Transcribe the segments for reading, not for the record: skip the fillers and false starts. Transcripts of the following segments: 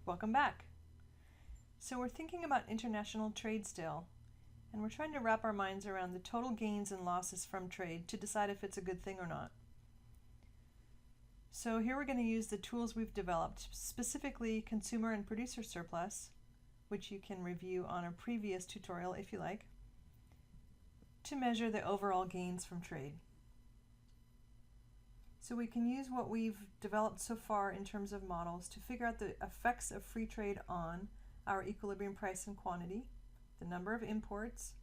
Welcome back. So we're thinking about international trade still, and we're trying to wrap our minds around the total gains and losses from trade to decide if it's a good thing or not. So here we're going to use the tools we've developed, specifically consumer and producer surplus, which you can review on a previous tutorial if you like, to measure the overall gains from trade. So we can use what we've developed so far in terms of models to figure out the effects of free trade on our equilibrium price and quantity, the number of imports,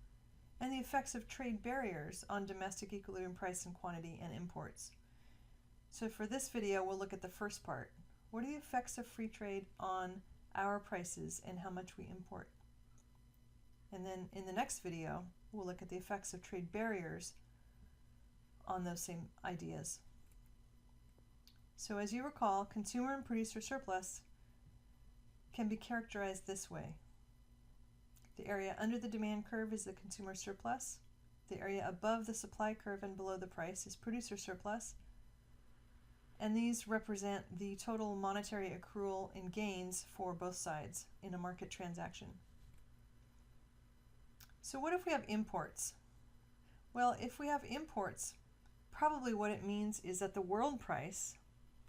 and the effects of trade barriers on domestic equilibrium price and quantity and imports. So for this video, we'll look at the first part. What are the effects of free trade on our prices and how much we import? And then in the next video, we'll look at the effects of trade barriers on those same ideas. So as you recall, consumer and producer surplus can be characterized this way. The area under the demand curve is the consumer surplus. The area above the supply curve and below the price is producer surplus. And these represent the total monetary accrual in gains for both sides in a market transaction. So what if we have imports? Well, if we have imports, probably what it means is that the world price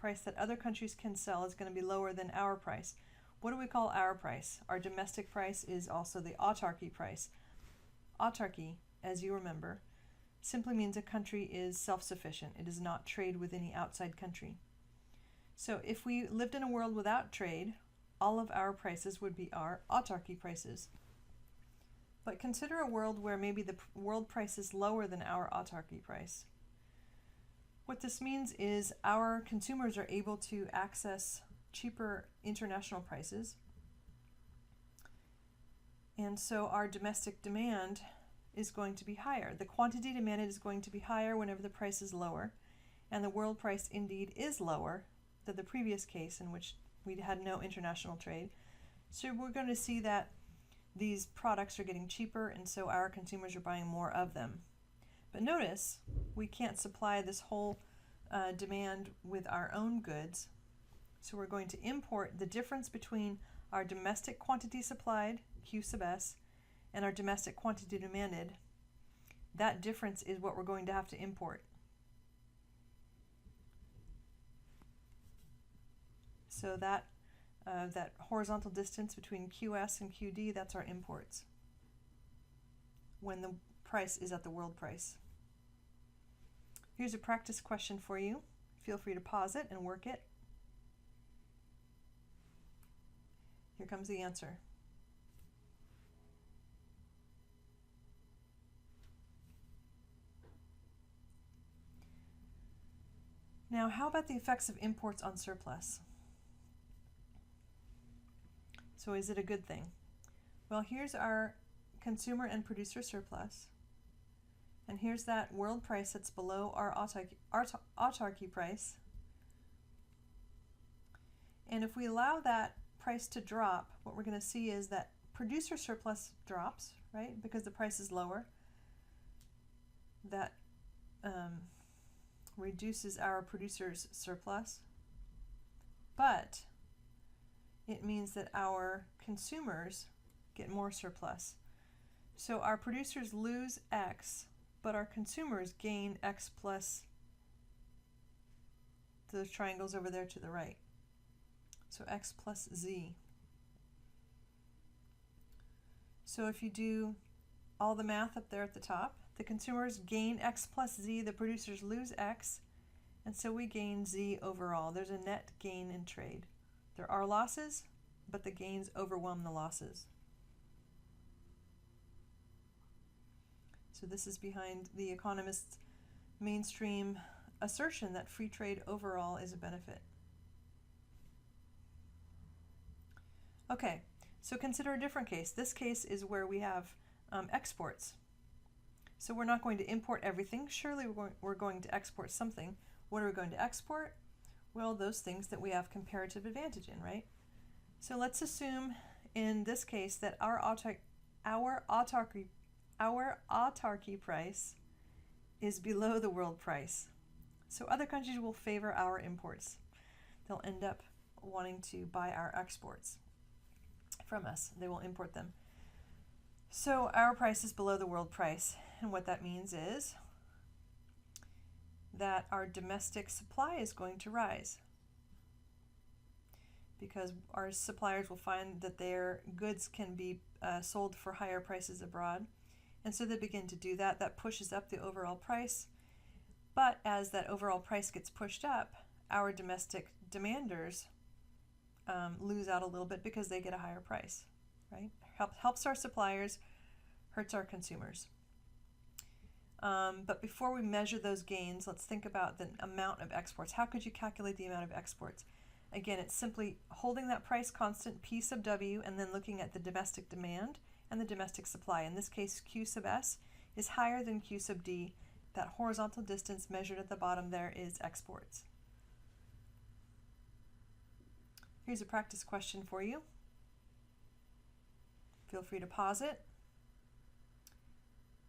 that other countries can sell is going to be lower than our price. What do we call our price? Our domestic price is also the autarky price. Autarky, as you remember, simply means a country is self-sufficient. It does not trade with any outside country. So if we lived in a world without trade, all of our prices would be our autarky prices. But consider a world where maybe the world price is lower than our autarky price. What this means is our consumers are able to access cheaper international prices, and so our domestic demand is going to be higher. The quantity demanded is going to be higher whenever the price is lower, and the world price indeed is lower than the previous case in which we had no international trade. So we're going to see that these products are getting cheaper, and so our consumers are buying more of them. But notice, we can't supply this whole demand with our own goods. So we're going to import the difference between our domestic quantity supplied, Q sub S, and our domestic quantity demanded. That difference is what we're going to have to import. So that horizontal distance between QS and QD, that's our imports when the price is at the world price. Here's a practice question for you. Feel free to pause it and work it. Here comes the answer. Now, how about the effects of imports on surplus? So is it a good thing? Well, here's our consumer and producer surplus. And here's that world price that's below our autarky price. And if we allow that price to drop, what we're going to see is that producer surplus drops, right? Because the price is lower. That reduces our producer's surplus. But it means that our consumers get more surplus. So our producers lose X, but our consumers gain X plus those triangles over there to the right. So X plus Z. So if you do all the math up there at the top, the consumers gain X plus Z, the producers lose X, and so we gain Z overall. There's a net gain in trade. There are losses, but the gains overwhelm the losses. So this is behind the economist's mainstream assertion that free trade overall is a benefit. Okay, so consider a different case. This case is where we have exports. So we're not going to import everything. Surely we're going to export something. What are we going to export? Well, those things that we have comparative advantage in, right? So let's assume in this case that our autarky price is below the world price. So other countries will favor our imports. They'll end up wanting to buy our exports from us. They will import them. So our price is below the world price, and what that means is that our domestic supply is going to rise, because our suppliers will find that their goods can be sold for higher prices abroad, and so they begin to do that. That pushes up the overall price, but as that overall price gets pushed up, our domestic demanders lose out a little bit because they get a higher price, right? Helps our suppliers, hurts our consumers. But before we measure those gains, let's think about the amount of exports. How could you calculate the amount of exports? Again, it's simply holding that price constant, P sub W, and then looking at the domestic demand and the domestic supply. In this case, Q sub S is higher than Q sub D. That horizontal distance measured at the bottom there is exports. Here's a practice question for you. Feel free to pause it.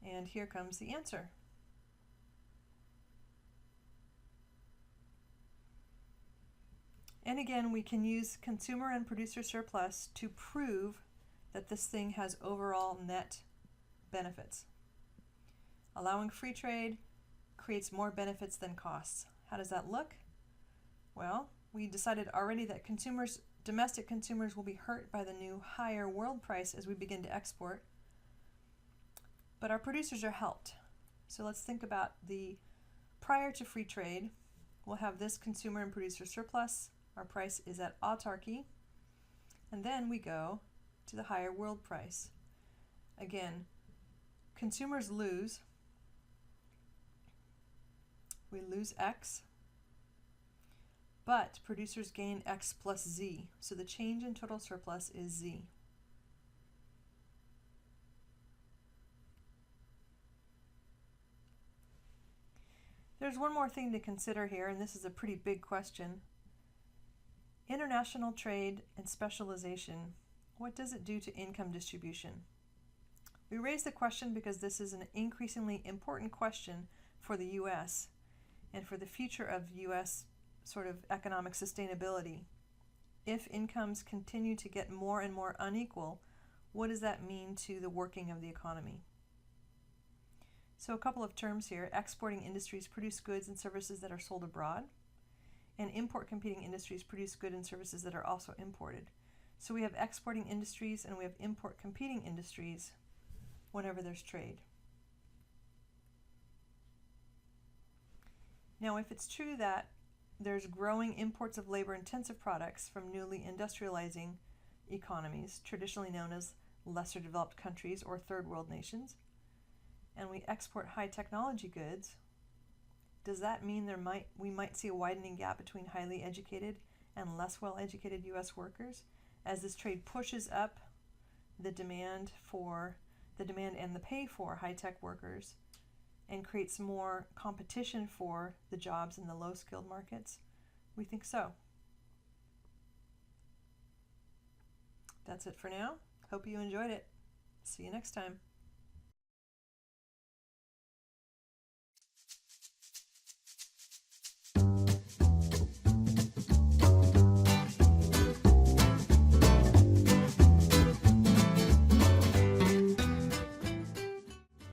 And here comes the answer. And again, we can use consumer and producer surplus to prove that this thing has overall net benefits. Allowing free trade creates more benefits than costs. How does that look? Well, we decided already that domestic consumers will be hurt by the new higher world price as we begin to export, but our producers are helped. So let's think about the prior to free trade. We'll have this consumer and producer surplus. Our price is at autarky, and then we go to the higher world price. Again, consumers lose. We lose X, but producers gain X plus Z, so the change in total surplus is Z. There's one more thing to consider here, and this is a pretty big question. International trade and specialization, what does it do to income distribution? We raise the question because this is an increasingly important question for the U.S. and for the future of U.S. sort of economic sustainability. If incomes continue to get more and more unequal, what does that mean to the working of the economy? So a couple of terms here. Exporting industries produce goods and services that are sold abroad, and import competing industries produce goods and services that are also imported. So we have exporting industries and we have import competing industries whenever there's trade. Now, if it's true that there's growing imports of labor-intensive products from newly industrializing economies, traditionally known as lesser developed countries or third world nations, and we export high technology goods, does that mean we might see a widening gap between highly educated and less well-educated U.S. workers as this trade pushes up the demand and the pay for high-tech workers and creates more competition for the jobs in the low-skilled markets? We think so. That's it for now. Hope you enjoyed it. See you next time.